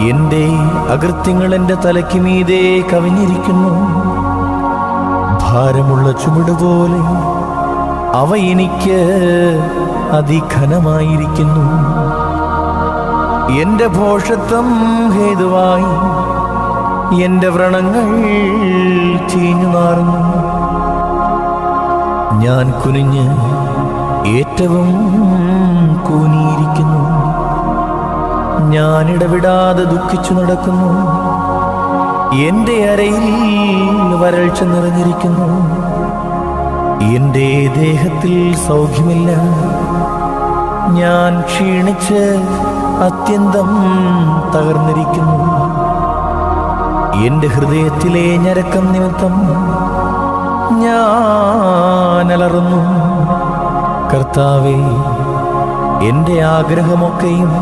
എന്റെ അകൃത്യങ്ങൾ എന്റെ തലയ്ക്ക് മീതെ കവിഞ്ഞിരിക്കുന്നു. ഭാരമുള്ള ചുമടുപോലെ അവ എനിക്ക് അതിഘനമായിരിക്കുന്നു. എന്റെ ഭോഷത്വം ഹേതുവായി എന്റെ വ്രണങ്ങൾ ചീഞ്ഞു നാറുന്നു. ഞാൻ കുനിഞ്ഞ് ഏറ്റവും കൂനിയിരിക്കുന്നു. ഞാൻ ഇടവിടാതെ ദുഃഖിച്ചു നടക്കുന്നു. എന്റെ അരയിൽ വരൾച്ച നിറഞ്ഞിരിക്കുന്നു. എന്റെ ദേഹത്തിൽ സൗഖ്യമില്ല. ഞാൻ ക്ഷീണിച്ച് അത്യന്തം തകർന്നിരിക്കുന്നു. എന്റെ ഹൃദയത്തിലെ ഞരക്കം നിമിത്തം ഞാൻ അലറുന്നു. കർത്താവേ, എന്റെ ആഗ്രഹമൊക്കെയും